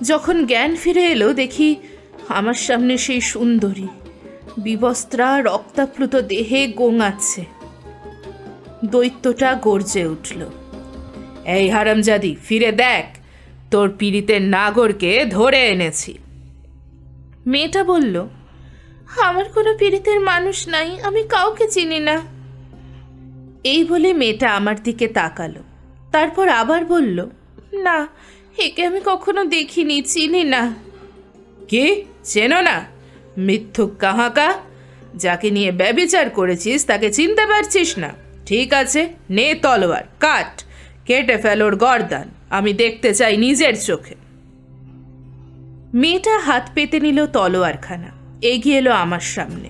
S1: যখন জ্ঞান ফিরে এলো দেখি আমার সামনে সেই সুন্দরী বিবস্ত্রা রক্তাপ্লুত দেহে গোঙাচ্ছে। দৈত্যটা গর্জে উঠল, এই হারামজাদি, ফিরে দেখ, তোর পীড়িতের নাগরকে ধরে এনেছি। মেয়েটা বলল, আমার কোনো পীড়িতের মানুষ নাই, আমি কাউকে চিনি না। এই বলে মেয়েটা আমার দিকে তাকালো, তারপর আবার বলল, না, একে আমি কখনো দেখিনি, চিনি না। কি, চেনো না? মিথ্যুক কাহাকা, যাকে নিয়ে ব্যভিচার করেছিস তাকে চিনতে পারছিস না? ঠিক আছে, নে তলোয়ার, কাট, কেটে ফেলোর গর্দান, আমি দেখতে চাই নিজের চোখে। মেয়েটা হাত পেতে নিল তলোয়ারখানা, এগিয়ে এলো আমার সামনে।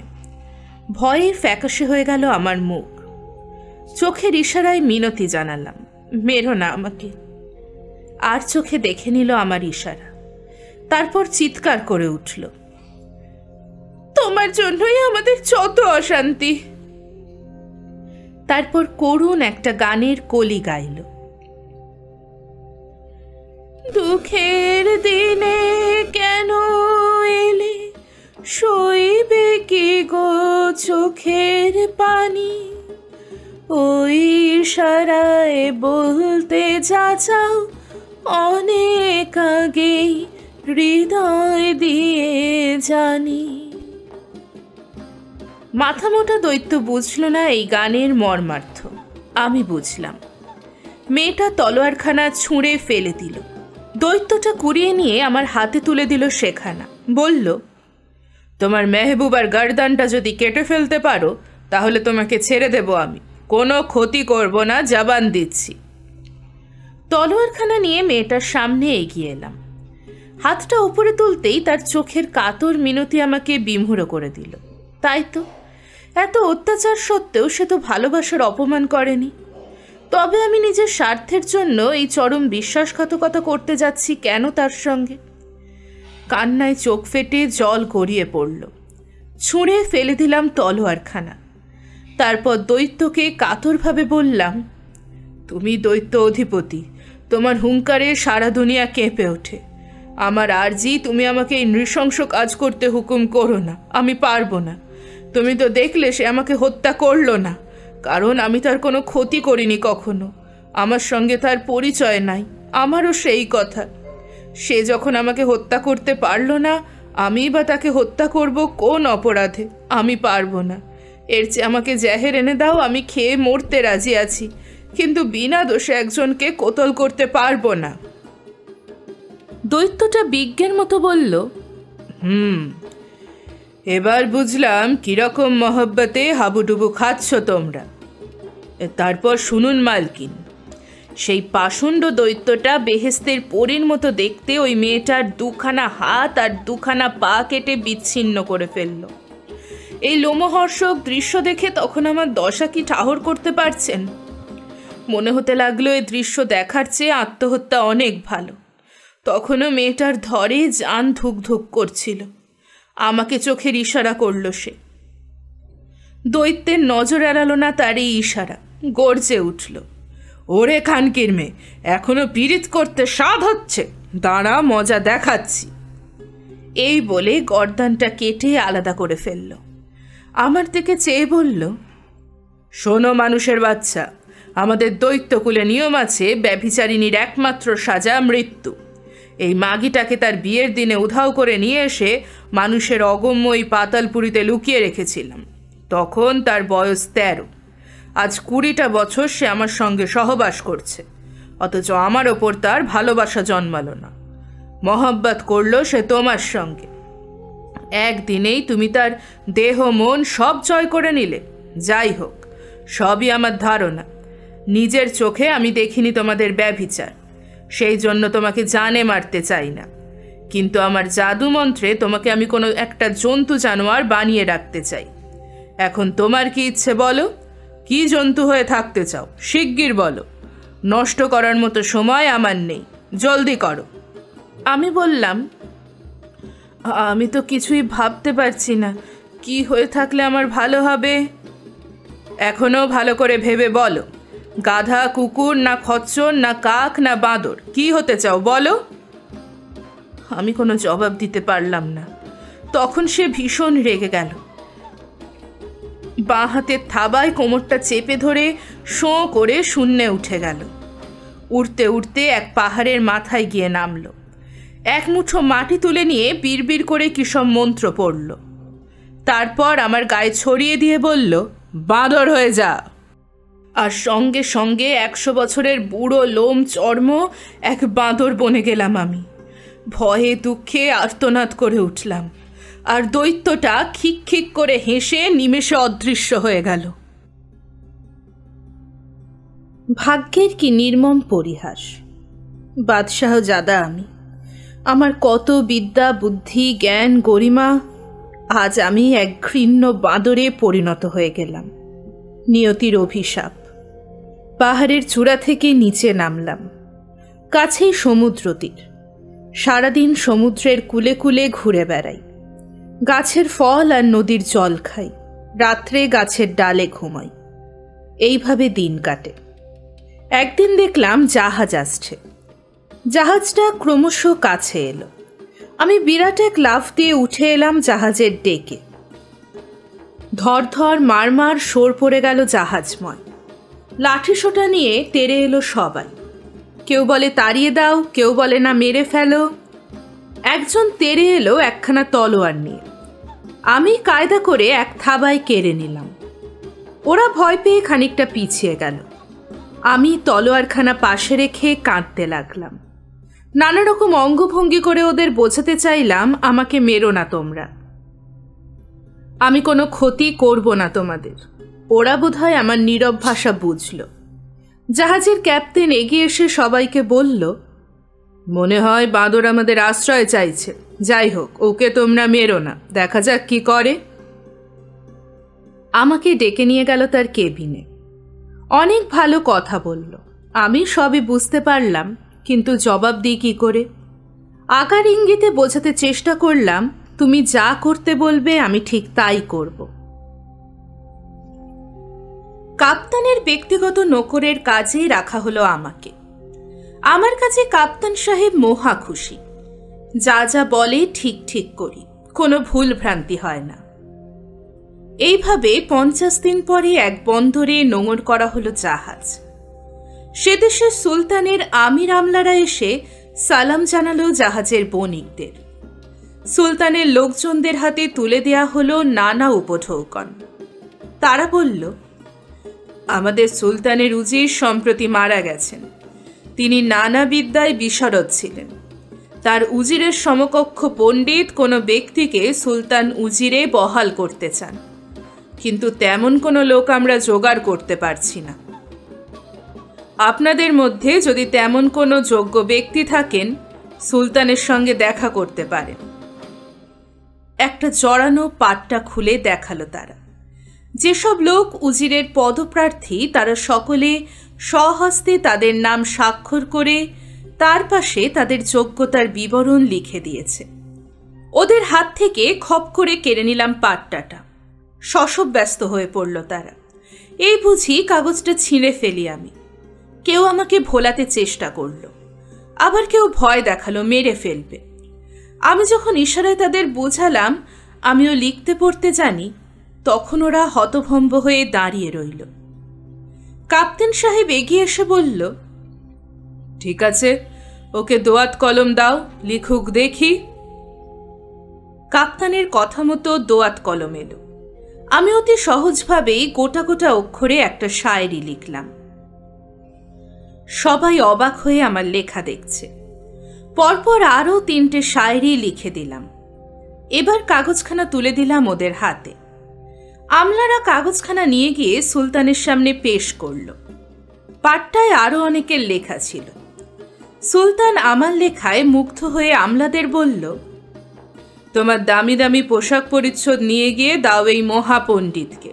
S1: ভয়ে ফ্যাকাশে হয়ে গেল আমার মুখ। চোখের ইশারায় মিনতি জানালাম, মেরো না আমাকে। আর চোখে দেখে নিল আমার ইশারা। তারপর চিৎকার করে উঠল, তোমার জন্যই আমাদের যত অশান্তি। তারপর করুণ একটা গানের কলি গাইল, দুঃখের দিনে কেন এলে, সইবে কি গো চোখের পানি, ওই ইশারায় বলতে যা চাও, অনেক আগেই হৃদয় দিয়ে জানি। মাথা মোটা দৈত্য বুঝল না এই গানের মর্মার্থ। আমি বুঝলাম। মেয়েটা তলোয়ারখানা ছুঁড়ে ফেলে দিল। দৈত্যটা কুড়িয়ে নিয়ে আমার হাতে তুলে দিল সেখানা। বলল, তোমার মেহবুবার গর্দানটা যদি কেটে ফেলতে পারো তাহলে তোমাকে ছেড়ে দেব আমি, কোনো ক্ষতি করব না, জাবান দিচ্ছি। তলোয়ারখানা নিয়ে মেয়েটার সামনে এগিয়ে এলাম। হাতটা উপরে তুলতেই তার চোখের কাতর মিনতি আমাকে বিমূঢ় করে দিল। তাই তো, এত অত্যাচার সত্ত্বেও সে তো ভালোবাসার অপমান করেনি। তবে আমি নিজের স্বার্থের জন্য এই চরম বিশ্বাসঘাতকতা করতে যাচ্ছি কেন তার সঙ্গে? কান্নায় চোখ ফেটে জল গড়িয়ে পড়ল। ছুঁড়ে ফেলে দিলাম তলোয়ারখানা। তারপর দৈত্যকে কাতরভাবে বললাম, তুমি দৈত্য অধিপতি, তোমার হুঙ্কারে সারা দুনিয়া কেঁপে ওঠে। আমার আর্জি, তুমি আমাকে এই নৃশংস কাজ করতে হুকুম করো না, আমি পারবো না। তুমি তো দেখলে সে আমাকে হত্যা করলো না, কারণ আমি তার কোনো ক্ষতি করিনি কখনো। আমার সঙ্গে তার পরিচয় নাই, আমারও সেই কথা। সে যখন আমাকে হত্যা করতে পারলো না, আমি বা তাকে হত্যা করব কোন অপরাধে? আমি পারবো না। এর চেয়ে আমাকে জেহের এনে দাও, আমি খেয়ে মরতে রাজি আছি, কিন্তু বিনা দোষে একজনকে কোতল করতে পারবো না। দৈত্যটা বিজ্ঞের মতো বলল, এবার বুঝলাম কিরকম মহব্বতে হাবুডুবু খাচ্ছ তোমরা। তারপর শুনুন মালকিন, সেই পাষণ্ড দৈত্যটা বেহেস্তের পরীর মতো দেখতে ওই মেয়েটার দুখানা হাত আর দুখানা পা কেটে বিচ্ছিন্ন করে ফেলল। এই লোমহর্ষক দৃশ্য দেখে তখন আমার দশা কি ঠাহর করতে পারছেন? মনে হতে লাগলো এই দৃশ্য দেখার চেয়ে আত্মহত্যা অনেক ভালো। তখনও মেয়েটার ধরে জান ধুক ধুক করছিল। আমাকে চোখের ইশারা করল সে। দৈত্যের নজর এড়ালো না তার এই ইশারা, গর্জে উঠল, ওরে খানকির মেয়ে, এখনো পীড়িত করতে স্বাদ হচ্ছে, দাঁড়া মজা দেখাচ্ছি। এই বলে গর্দানটা কেটে আলাদা করে ফেলল। আমার দিকে চেয়ে বলল, শোনো মানুষের বাচ্চা, আমাদের দৈত্যকুলে নিয়ম আছে, ব্যভিচারিণীর একমাত্র সাজা মৃত্যু। এই মাগিটাকে তার বিয়ের দিনে উধাও করে নিয়ে এসে মানুষের অগম্য এই পাতালপুরীতে লুকিয়ে রেখেছিলাম। তখন তার বয়স 13। আজ 20টা বছর সে আমার সঙ্গে সহবাস করছে, অথচ আমার ওপর তার ভালোবাসা জন্মালো না। মহব্বত করলো সে তোমার সঙ্গে। একদিনেই তুমি তার দেহ মন সব জয় করে নিলে। যাই হোক, সবই আমার ধারণা। নিজের চোখে আমি দেখিনি তোমাদের ব্যভিচার, সেই জন্য তোমাকে জানে মারতে চাই না, কিন্তু আমার জাদু মন্ত্রে তোমাকে আমি কোনো একটা জন্তু জানোয়ার বানিয়ে রাখতে চাই। এখন তোমার কি ইচ্ছে বলো? কি জন্তু হয়ে থাকতে চাও শিগগির বলো। নষ্ট করার মতো সময় আমার নেই, জলদি করো। আমি বললাম, আমি তো কিছুই ভাবতে পারছি না, কি হয়ে থাকলে আমার ভালো হবে। এখনো ভালো করে ভেবে বলো, গাধা, কুকুর, না খচ্চর, না কাক, না বাঁদর, কি হতে চাও বলো। আমি কোনো জবাব দিতে পারলাম না। তখন সে ভীষণ রেগে গেল। বাঁ হাতের থাবায় কোমরটা চেপে ধরে শোঁ করে শূন্যে উঠে গেল। উড়তে উড়তে এক পাহাড়ের মাথায় গিয়ে নামল। এক মুঠো মাটি তুলে নিয়ে বিড়বিড় করে কি সব মন্ত্র পড়ল। তারপর আমার গায়ে ছড়িয়ে দিয়ে বলল, বাঁদর হয়ে যা। আর সঙ্গে সঙ্গে 100 বছরের বুড়ো লোম চর্ম এক বাঁদর বনে গেলাম আমি। ভয়ে দুঃখে আর্তনাদ করে উঠলাম, আর দৈত্যটা খিক খিক করে হেসে নিমেষে অদৃশ্য হয়ে গেল। ভাগ্যের কি নির্মম পরিহাস! বাদশাহ জাদা আমি, আমার কত বিদ্যা, বুদ্ধি, জ্ঞান, গরিমা, আজ আমি এক ঘৃণ্য বাঁদরে পরিণত হয়ে গেলাম। নিয়তির অভিশাপ। পাহাড়ের চূড়া থেকে নিচে নামলাম। কাছেই সমুদ্র তীর। সারাদিন সমুদ্রের কুলে কুলে ঘুরে বেড়াই, গাছের ফল আর নদীর জল খাই, রাত্রে গাছের ডালে ঘুমাই। এইভাবে দিন কাটে। একদিন দেখলাম জাহাজ আসছে। জাহাজটা ক্রমশ কাছে এলো। আমি বিরাট এক লাফ দিয়ে উঠে এলাম জাহাজের ডেকে। ধর মারমার শোর পড়ে গেল জাহাজময়। লাঠিসোঁটা নিয়ে তেড়ে এলো সবাই। কেউ বলে তাড়িয়ে দাও, কেউ বলে না মেরে ফেলো। একজন তেড়ে এলো একখানা তলোয়ার নিয়ে। আমি কায়দা করে এক থাবায় কেড়ে নিলাম। ওরা ভয় পেয়ে খানিকটা পিছিয়ে গেল। আমি তলোয়ারখানা পাশে রেখে কাঁদতে লাগলাম। নানা রকম অঙ্গভঙ্গি করে ওদের বোঝাতে চাইলাম, আমাকে মেরো না তোমরা, আমি কোনো ক্ষতি করব না তোমাদের। ওরা বোধহয় আমার নীরব ভাষা বুঝল। জাহাজের ক্যাপ্টেন এগিয়ে এসে সবাইকে বলল, মনে হয় বাঁদর আমাদের আশ্রয় চাইছে। যাই হোক, ওকে তোমরা মেরো না, দেখা যাক কি করে। আমাকে ডেকে নিয়ে গেল তার কেবিনে। অনেক ভালো কথা বলল। আমি সবই বুঝতে পারলাম, কিন্তু জবাব দিই কি করে? আকার ইঙ্গিতে বোঝাতে চেষ্টা করলাম, তুমি যা করতে বলবে আমি ঠিক তাই করব। কাপ্তানের ব্যক্তিগত নকরের কাজে রাখা হলো আমাকে। আমার কাছে কাপ্তান সাহেব মহা খুশি। যা যা বলে ঠিক ঠিক করি, কোনো ভুল ভ্রান্তি হয় না। এইভাবে 50 দিন পরে এক বন্দরে নোঙর করা হলো জাহাজ। সে দেশের সুলতানের আমির আমলারা এসে সালাম জানালো জাহাজের বণিকদের। সুলতানের লোকজনদের হাতে তুলে দেয়া হলো নানা উপঢৌকন। তারা বলল, আমাদের সুলতানের উজির সম্প্রতি মারা গেছেন। তিনি নানা বিদ্যায় বিশারদ ছিলেন। তার উজিরের সমকক্ষ পণ্ডিত কোনো ব্যক্তিকে সুলতান উজিরে বহাল করতে চান, কিন্তু তেমন কোনো লোক আমরা জোগাড় করতে পারছি না। আপনাদের মধ্যে যদি তেমন কোনো যোগ্য ব্যক্তি থাকেন, সুলতানের সঙ্গে দেখা করতে পারেন। একটা জড়ানো পাট্টা খুলে দেখালো তারা। যেসব লোক উজিরের পদপ্রার্থী তারা সকলে স্বহস্তে তাদের নাম স্বাক্ষর করে তার পাশে তাদের যোগ্যতার বিবরণ লিখে দিয়েছে। ওদের হাত থেকে খপ করে কেড়ে নিলাম পাট্টাটা। শশব ব্যস্ত হয়ে পড়ল তারা। এই বুঝি কাগজটা ছিঁড়ে ফেলি আমি। কেউ আমাকে ভোলাতে চেষ্টা করলো, আবার কেউ ভয় দেখালো মেরে ফেলবে। আমি যখন ইশারায় তাদের বোঝালাম আমিও লিখতে পড়তে জানি, তখন ওরা হতভম্ব হয়ে দাঁড়িয়ে রইল। কাপ্তেন সাহেব এগিয়ে এসে বলল, ঠিক আছে, ওকে দোয়াত কলম দাও, লিখুক দেখি। কাপ্তানের কথা মতো দোয়াত কলম এলো। আমি অতি সহজভাবেই গোটা গোটা অক্ষরে একটা শায়েরি লিখলাম। সবাই অবাক হয়ে আমার লেখা দেখছে। পরপর আরও 3টে শায়েরি লিখে দিলাম। এবার কাগজখানা তুলে দিলাম ওদের হাতে। আমলারা কাগজখানা নিয়ে গিয়ে সুলতানের সামনে পেশ করল। পাট্টায় আরও অনেকের লেখা ছিল। সুলতান আমার লেখায় মুগ্ধ হয়ে আমলাদের বলল, তোমার দামি দামি পোশাক পরিচ্ছদ নিয়ে গিয়ে দাও এই মহাপণ্ডিতকে,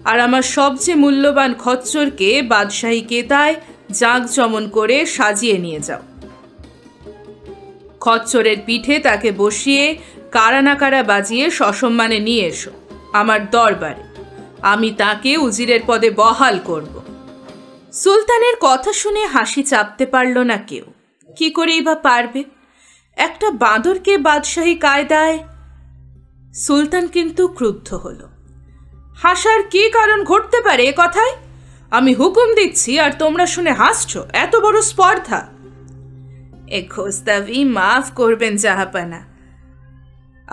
S1: আর আমার সবচেয়ে মূল্যবান খচ্চরকে বাদশাহী কেতায় জাঁকজমন করে সাজিয়ে নিয়ে যাও। খচ্চরের পিঠে তাকে বসিয়ে কারানাকারা বাজিয়ে সসম্মানে নিয়ে এসো আমার দরবারে। আমি তাকে উজিরের পদে বহাল করব। সুলতানের কথা শুনে হাসি চাপতে পারল না কেউ। কি করেই বা পারবে? একটা বাঁদরকে বাদশাহী কায়দায়। সুলতান কিন্তু ক্রুদ্ধ হল। হাসার কি কারণ ঘটতে পারে এ কথায়? আমি হুকুম দিচ্ছি আর তোমরা শুনে হাসছো, এত বড় স্পর্ধা! এ খোস্তাভি মাফ করবেন জাহাপানা,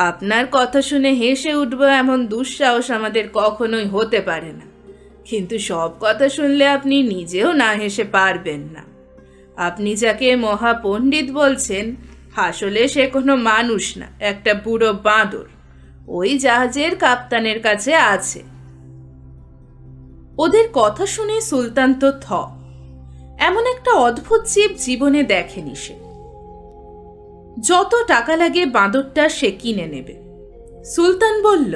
S1: আপনার কথা শুনে হেসে উঠব এমন দুঃসাহস আমাদের কখনোই হতে পারে না, কিন্তু সব কথা শুনলে আপনি নিজেও না হেসে পারবেন না। আপনি যাকে মহাপণ্ডিত বলছেন, আসলে সে কোনো মানুষ না, একটা বুড়ো বাঁদর। ওই জাহাজের কাপ্তানের কাছে আছে। ওদের কথা শুনে সুলতান তো থ। এমন একটা অদ্ভুত জীব জীবনে দেখেনি সে। যত টাকা লাগে বাঁদরটা সে কিনে নেবে। সুলতান বলল,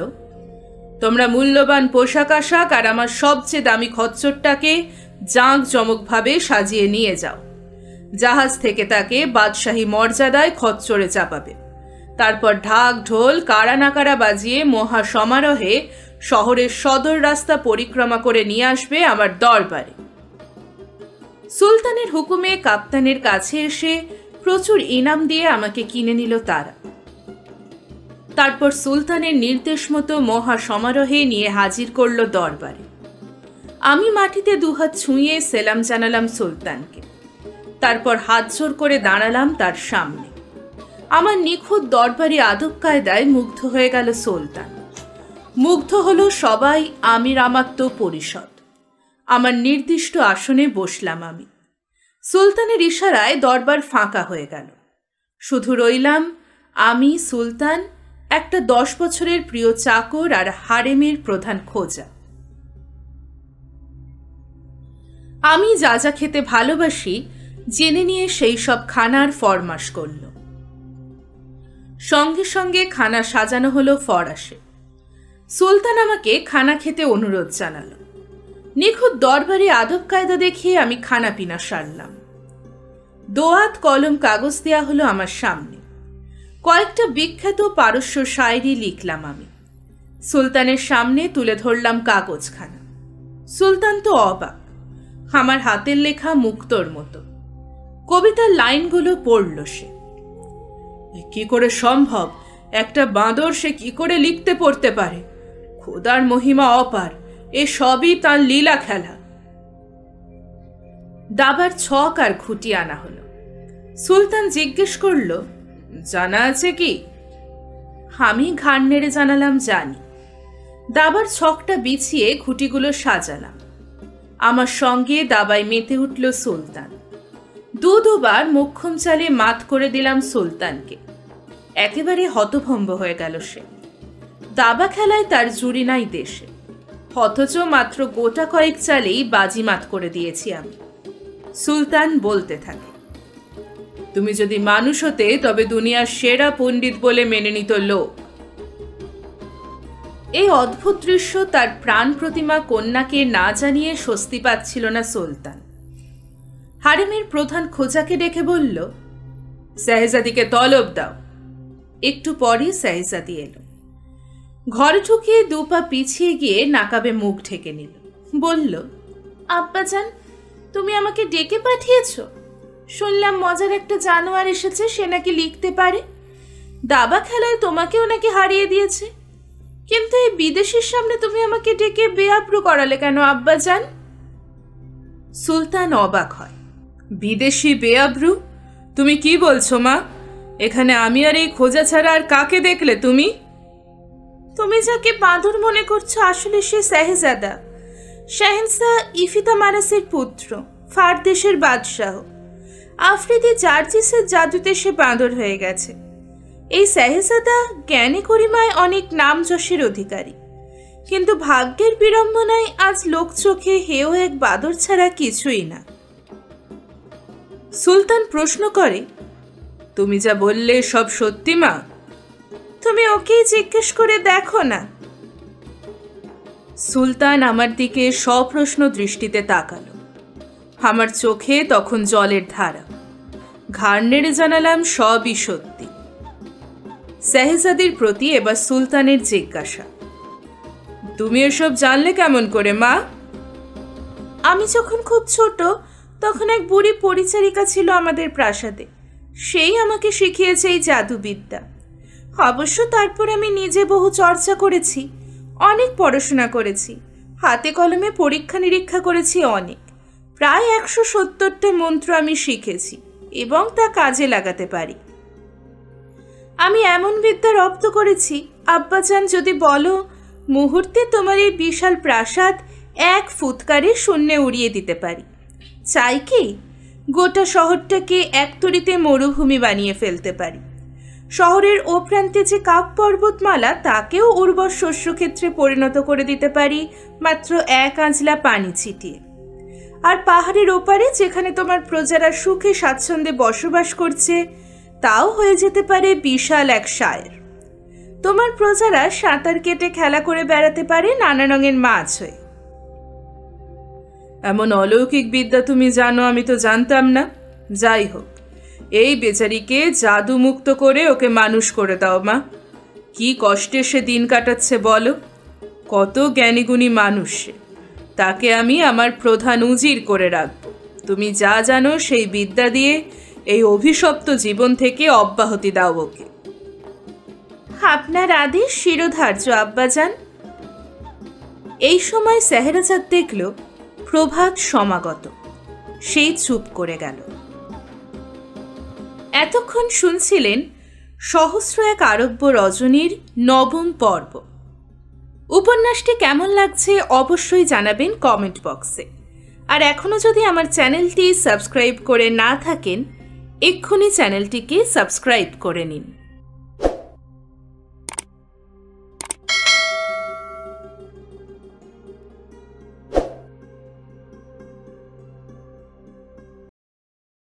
S1: তোমরা মূল্যবান পোশাক আশাক আর আমার সবচেয়ে দামি খচ্চরটাকে জাঁকজমকভাবে সাজিয়ে নিয়ে যাও। জাহাজ থেকে তাকে বাদশাহী মর্যাদায় খচ্চরে চাপাবে। তারপর ঢাক ঢোল কারানাকারা বাজিয়ে মহা সমারোহে শহরের সদর রাস্তা পরিক্রমা করে নিয়ে আসবে আমার দরবারে। সুলতানের হুকুমে কাপ্তানের কাছে এসে প্রচুর ইনাম দিয়ে আমাকে কিনে নিল তারা। তারপর সুলতানের নির্দেশ মতো মহা সমারোহে নিয়ে হাজির করল দরবারে। আমি মাটিতে দুহাত ছুঁয়ে সেলাম জানালাম সুলতানকে। তারপর হাত জোর করে দাঁড়ালাম তার সামনে। আমার নিখুঁত দরবারি আদব কায়দায় মুগ্ধ হয়ে গেল সুলতান। মুগ্ধ হলো সবাই আমির আমাত্ম পরিষদ। আমার নির্দিষ্ট আসনে বসলাম আমি। সুলতানের ইশারায় দরবার ফাঁকা হয়ে গেল। শুধু রইলাম আমি, সুলতান, একটা 10 বছরের প্রিয় চাকর আর হারেমের প্রধান খোঁজা। আমি যা যা খেতে ভালোবাসি জেনে নিয়ে সেই সব খানার ফরমাশ করল। সঙ্গে সঙ্গে খানা সাজানো হলো ফরাসে। সুলতান আমাকে খানা খেতে অনুরোধ জানালো। নিখুঁত দরবারি আদব কায়দা দেখিয়ে আমি খানা পিনা সারলাম। দোয়াত কলম কাগজ দেয়া হলো আমার সামনে। কয়েকটা বিখ্যাত পারস্য শায়েরি লিখলাম আমি। সুলতানের সামনে তুলে ধরলাম কাগজখানা। সুলতান তো অবাক। আমার হাতের লেখা মুক্তোর মতো। কবিতার লাইনগুলো পড়ল সে। কি করে সম্ভব? একটা বাঁদর সে কি করে লিখতে পড়তে পারে? খোদার মহিমা অপার, এ সবই তার লীলা খেলা। দাবার ছক আর খুঁটি আনা হলো। সুলতান জিজ্ঞেস করল, জানা আছে কি? আমি ঘাড় নেড়ে জানালাম জানি। দাবার ছকটা বিছিয়ে ঘুটিগুলো সাজালাম। আমার সঙ্গে দাবায় মেতে উঠল সুলতান। দুবার মোক্ষম চালে মাত করে দিলাম সুলতানকে। একেবারে হতভম্ব হয়ে গেল সে। দাবা খেলায় তার জুড়ি নাই দেশে, অথচ মাত্র গোটা কয়েক চালেই বাজিমাত করে দিয়েছি আমি। সুলতান বলতে থাকে, তুমি যদি মানুষ হতে তবে দুনিয়ার সেরা পণ্ডিত বলে মেনে নিত লোক। এই অদ্ভুত দৃশ্য তার প্রাণ প্রতিমা কন্যাকে না জানিয়ে স্বস্তি পাচ্ছিল না সুলতান। হারেমের প্রধান খোঁজাকে ডেকে বলল, শাহজাদিকে তলব দাও। একটু পরে শাহজাদি এলো। ঘরে ঢুকিয়ে দুপা পিছিয়ে গিয়ে নাকাবে মুখ ঢেকে নিল। বলল, আব্বাজান, তুমি আমাকে ডেকে পাঠিয়েছ? শুনলাম মজার একটা জানোয়ার এসেছে, সে নাকি লিখতে পারে। দাবা খেলায় তোমাকেও নাকি হারিয়ে দিয়েছে। কিন্তু এই বিদেশির সামনে তুমি আমাকে ডেকে বেআব্রু করালে কেন আব্বাজান? সুলতান অবাক হয়। বিদেশি বেআব্রু? তুমি কি বলছো মা? এখানে আমি আর এই খোঁজা ছাড়া আর কাকে দেখলে তুমি? তুমি যাকে বাঁদর মনে করছো আসলে সে শাহজাদা, শাহেনশাহ ইফিতা মারাসের পুত্র, ফার দেশের বাদশাহ। আফ্রিদি জার্জিসের জাদুতে সে বাঁদর হয়ে গেছে। এই শাহজাদা জ্ঞানী গরিমায় অনেক নাম যশের অধিকারী, কিন্তু ভাগ্যের বিড়ম্বনায় আজ লোক চোখে হেও এক বাঁদর ছাড়া কিছুই না। সুলতান প্রশ্ন করে, তুমি যা বললে সব সত্যি মা? তুমি ওকেই জিজ্ঞেস করে দেখো না। সুলতান আমার দিকে সপ্রশ্ন দৃষ্টিতে তাকালো। আমার চোখে তখন জলের ধারা। ঘাড় নেড়ে জানালাম সবই সত্যি। শাহজাদির প্রতি এবার সুলতানের জিজ্ঞাসা, তুমি এসব জানলে কেমন করে মা? আমি যখন খুব ছোট তখন এক বুড়ি পরিচারিকা ছিল আমাদের প্রাসাদে, সেই আমাকে শিখিয়েছে এই জাদুবিদ্যা। অবশ্য তারপর আমি নিজে বহু চর্চা করেছি, অনেক পড়াশোনা করেছি, হাতে কলমে পরীক্ষা নিরীক্ষা করেছি অনেক। প্রায় 170টা মন্ত্র আমি শিখেছি এবং তা কাজে লাগাতে পারি। আমি এমন বিদ্যা রপ্ত করেছি আব্বাজান, যদি বলো মুহূর্তে তোমার এই বিশাল প্রাসাদ এক ফুৎকারে শূন্যে উড়িয়ে দিতে পারি। চাই কি গোটা শহরটাকে একতরিতে মরুভূমি বানিয়ে ফেলতে পারি। শহরের ও প্রান্তে যে কাপ পর্বতমালা তাকেও উর্বর শস্যক্ষেত্রে পরিণত করে দিতে পারি মাত্র 1 আঁচলা পানি ছিটিয়ে। আর পাহাড়ের ওপারে যেখানে তোমার প্রজারা সুখে স্বাচ্ছন্দ্যে বসবাস করছে তাও হয়ে যেতে পারে বিশাল এক সায়ের। তোমার প্রজারা সাঁতার কেটে খেলা করে বেড়াতে পারে নানা রঙের মাছ হয়ে। এমন অলৌকিক বিদ্যা তুমি জানো, আমি তো জানতাম না। যাই হোক, এই বেচারিকে জাদু মুক্ত করে ওকে মানুষ করে দাও মা। কি কষ্টে সে দিন কাটাচ্ছে বলো। কত জ্ঞানীগুণী মানুষ সে। তাকে আমি আমার প্রধান উজির করে রাখব। তুমি যা জানো সেই বিদ্যা দিয়ে এই অভিশপ্ত জীবন থেকে অব্যাহতি দাও ওকে। আপনার আদেশ শিরোধার্য আব্বাজান। এই সময় শাহজাদ দেখল প্রভাত সমাগত। সেই চুপ করে গেল। এতক্ষণ শুনছিলেন সহস্র এক আরব্য রজনীর 9ম পর্ব। উপন্যাসটি কেমন লাগছে অবশ্যই জানাবেন কমেন্ট বক্সে। আর এখনো যদি আমার চ্যানেলটি সাবস্ক্রাইব করে না থাকেন এক্ষুনি চ্যানেলটিকে সাবস্ক্রাইব করে নিন।